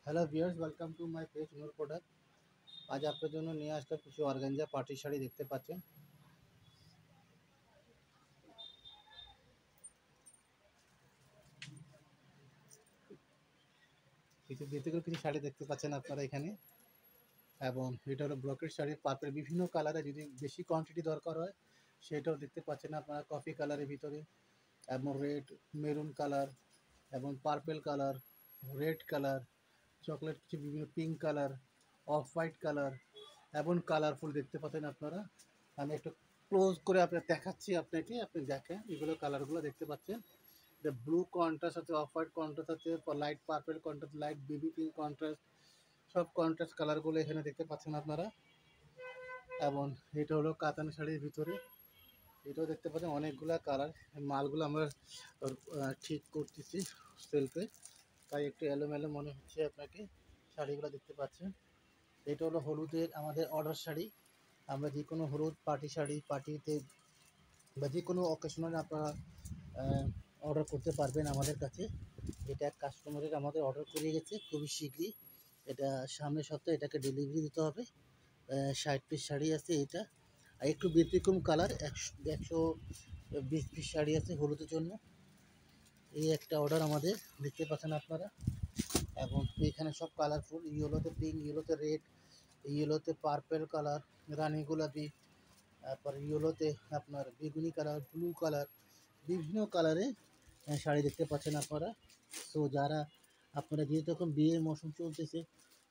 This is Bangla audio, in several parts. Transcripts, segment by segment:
Hello viewers, welcome to my page Noor product. আজ আপনার জন্য নিয়ে আসলাম কিছু অর্গানজা পার্টি শাড়ি। দেখতে পাচ্ছেন কিছু ব্যতিক্রম কিছু শাড়ি দেখতে পাচ্ছেন আপনারা এখানে। এবং এটা হলো ব্রকেট শাড়ি, পার্পেল বিভিন্ন কালারে, যদি বেশি কোয়ান্টিটি দরকার হয় সেটাও দেখতে পাচ্ছেন আপনারা। কফি কালারের ভিতরে এবং রেড, মেরুন কালার এবং purple colour, red colour, chocolate, কিছু বিভিন্ন pink colour, off white colour এবং কালারফুল দেখতে পাচ্ছেন আপনারা। আমি একটু ক্লোজ করে আপনার দেখাচ্ছি আপনাকে, আপনি দেখেন এগুলো কালারগুলো দেখতে পাচ্ছেন। দ্য ব্লু কন্ট্রাস্ট আছে, অফ হোয়াইট কন্ট্রাস্ট আছে, light purple contrast, light baby pink contrast, সব কন্ট্রাস্ট কালারগুলো এখানে দেখতে পাচ্ছেন আপনারা। এবং এটা হলো কাতান শাড়ির ভিতরে, এটাও দেখতে পাচ্ছেন অনেকগুলা কালার। মালগুলো আমরা ঠিক করতেছি সেলফে, তাই একটু এলোমেলো মনে হচ্ছে আপনাকে। শাড়িগুলো দেখতে পাচ্ছেন, এটা হলো হলুদের আমাদের অর্ডার শাড়ি। আমরা যে কোনো হলুদ পার্টি শাড়ি, পার্টিতে বা যে কোনো অকেশনে আপনারা অর্ডার করতে পারবেন আমাদের কাছে। এটা এক কাস্টমারের আমাদের অর্ডার করে গেছে খুবই শীঘ্রই। এটা সামনের সপ্তাহে এটাকে ডেলিভারি দিতে হবে। 60 পিস শাড়ি আছে এটা। আর একটু ব্যতিক্রম কালার, 120 পিস শাড়ি আছে হলুদের জন্য। এই একটা অর্ডার আমাদের দেখতে পাচ্ছেন আপনারা। এবং এখানে সব কালারফুল, ইয়েলোতে পিঙ্ক, ইয়েলোতে রেড, ইয়েলোতে পার্পেল কালার, রানী গোলাপি, তারপর ইয়েলোতে আপনার বেগুনি কালার, ব্লু কালার, বিভিন্ন কালারে শাড়ি দেখতে পাচ্ছেন আপনারা। তো যারা আপনারা, যেহেতু এখন বিয়ের মৌসুম চলতেছে,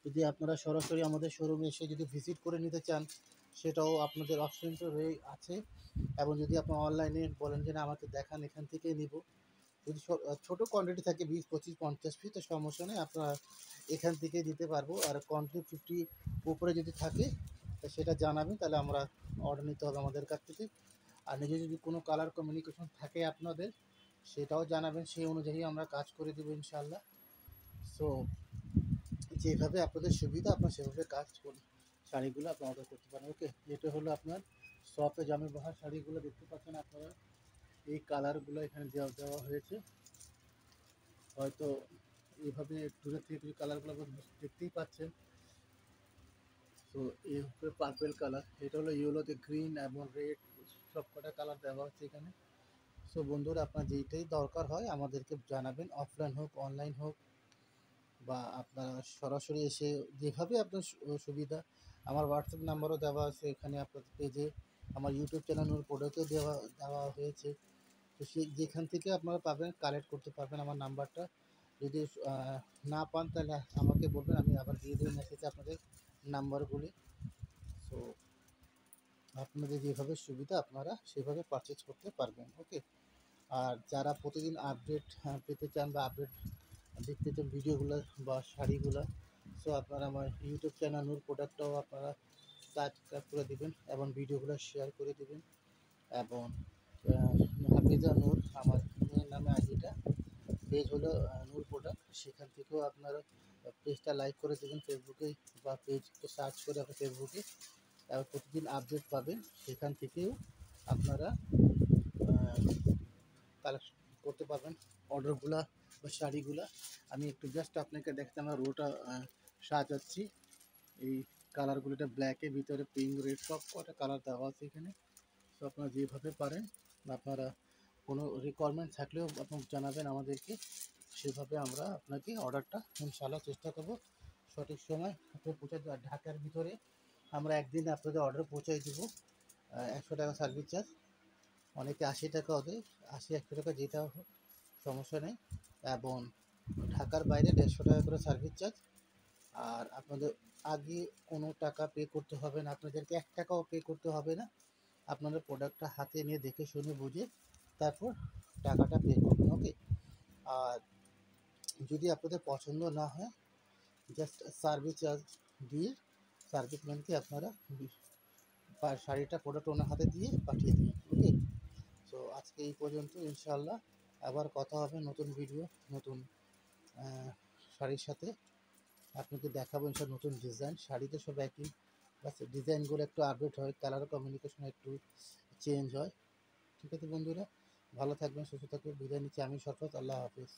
যদি আপনারা সরাসরি আমাদের শোরুমে এসে যদি ভিজিট করে নিতে চান সেটাও আপনাদের অপশন তো রয়ে আছে। এবং যদি আপনি অনলাইনে বলেন যে না আমাকে দেখান, এখান থেকেই নিব, যদি ছোটো কোয়ান্টিটি থাকে 20, 25, 50 পিস, তো সমস্যা নেই, আপনারা এখান থেকে দিতে পারবো। আর কোয়ান্টিটি 50 উপরে যদি থাকে তো সেটা জানাবেন, তাহলে আমরা অর্ডার নিতে হবে আমাদের কাছ থেকে। আর নিজে যদি কোনো কালার কমিউনিকেশন থাকে আপনাদের, সেটাও জানাবেন, সেই অনুযায়ী আমরা কাজ করে দেবো ইনশাল্লাহ। সো যেভাবে আপনাদের সুবিধা আপনার সেভাবে কাজ করে শাড়িগুলো আপনি অর্ডার করতে পারেন। ওকে, এটা হলো আপনার সফে জামে বাহার শাড়িগুলো দেখতে পাচ্ছেন আপনারা। এই কালারগুলো এখানে দেওয়া দেওয়া হয়েছে, হয়তো এইভাবে দূরে থেকে কালারগুলো দেখতেই পাচ্ছেন। তো এই উপরে পার্পেল কালার, এটা হলো ইয়েলোতে গ্রিন এবং রেড, সব কটা কালার দেওয়া হচ্ছে এখানে। সো বন্ধুরা, আপনার যেইটাই দরকার হয় আমাদেরকে জানাবেন, অফলাইন হোক অনলাইন হোক, বা আপনারা সরাসরি এসে, যেভাবে আপনার সুবিধা। আমার হোয়াটসঅ্যাপ নাম্বারও দেওয়া আছে এখানে আপনার পেজে, আমার ইউটিউব চ্যানেল নূর প্রোডাক্টও দেওয়া দেওয়া হয়েছে। তো সেই যেখান থেকে আপনারা পাবেন, কালেক্ট করতে পারবেন আমার নাম্বারটা। যদি না পান তাহলে আমাকে বলবেন, আমি আবার দিয়ে দেবো মেসেজে আপনাদের নাম্বারগুলি। সো আপনাদের যেভাবে সুবিধা আপনারা সেভাবে পারচেজ করতে পারবেন। ওকে, আর যারা প্রতিদিন আপডেট পেতে চান বা আপডেট দেখতে চান ভিডিওগুলো বা শাড়িগুলো, সো আপনারা আমার ইউটিউব চ্যানেল নূর প্রোডাক্টটাও আপনারা সাবস্ক্রাইব করে দেবেন এবং ভিডিওগুলো শেয়ার করে দেবেন। এবং হাফিজা নূর আমার মেয়ের নামে আইডিটা, পেজ হলো নূর প্রোডাক্ট, সেখান থেকেও আপনারা পেজটা লাইক করে দেবেন ফেসবুকে, বা পেজকে সার্চ করে আপনার ফেসবুকে, এবং প্রতিদিন আপডেট পাবেন সেখান থেকেও আপনারা কালেকশন করতে পারবেন অর্ডারগুলা বা শাড়িগুলা। আমি একটু জাস্ট আপনাকে দেখতে আমার রোটা সাজাচ্ছি। এই কালারগুলো, এটা ব্ল্যাকের ভিতরে পিঙ্ক, রেড, সব কটা কালার দেওয়া আছে এখানে। তো আপনারা যেভাবে পারেন, আপনারা কোনো রিকোয়ারমেন্ট থাকলেও আপনি জানাবেন আমাদেরকে, সেভাবে আমরা আপনাকে অর্ডারটা ইনশাআল্লাহ চেষ্টা করব সঠিক সময় আপনি পৌঁছে দেওয়ার। ঢাকার ভিতরে আমরা একদিন আপনাদের অর্ডার পৌঁছাই দেবো। 100 টাকা সার্ভিস চার্জ, অনেকে 80 টাকা ওদের, 80-100 টাকা যেটা হোক সমস্যা নেই। এবং ঢাকার বাইরে 150 টাকা করে সার্ভিস চার্জ। আর আপনাদের আগে কোনো টাকা পে করতে হবে না, আপনাদেরকে 1 টাকাও পে করতে হবে না। আপনাদের প্রোডাক্টটা হাতে নিয়ে দেখে শুনে বুঝে তারপর টাকাটা পে করবেন। ওকে, আর যদি আপনাদের পছন্দ না হয়, জাস্ট সার্ভিস চার্জ দিয়ে সার্ভিসম্যানকে আপনারা শাড়িটা প্রোডাক্ট ওনার হাতে দিয়ে পাঠিয়ে দিন। ওকে, সো আজকে এই পর্যন্ত। ইনশাআল্লাহ আবার কথা হবে নতুন ভিডিও, নতুন শাড়ির সাথে আপনাকে দেখাবো ইনশাআল্লাহ। নতুন ডিজাইন, শাড়িতে সব একই, বাস ডিজাইনগুলো একটু আপডেট হয়, কালার কমিউনিকেশন একটু চেঞ্জ হয়। ঠিক আছে বন্ধুরা, ভালো থাকবেন, সুস্থ থাকবেন, বিদায় নিচ্ছি আমি, শরফত। আল্লাহ হাফিজ।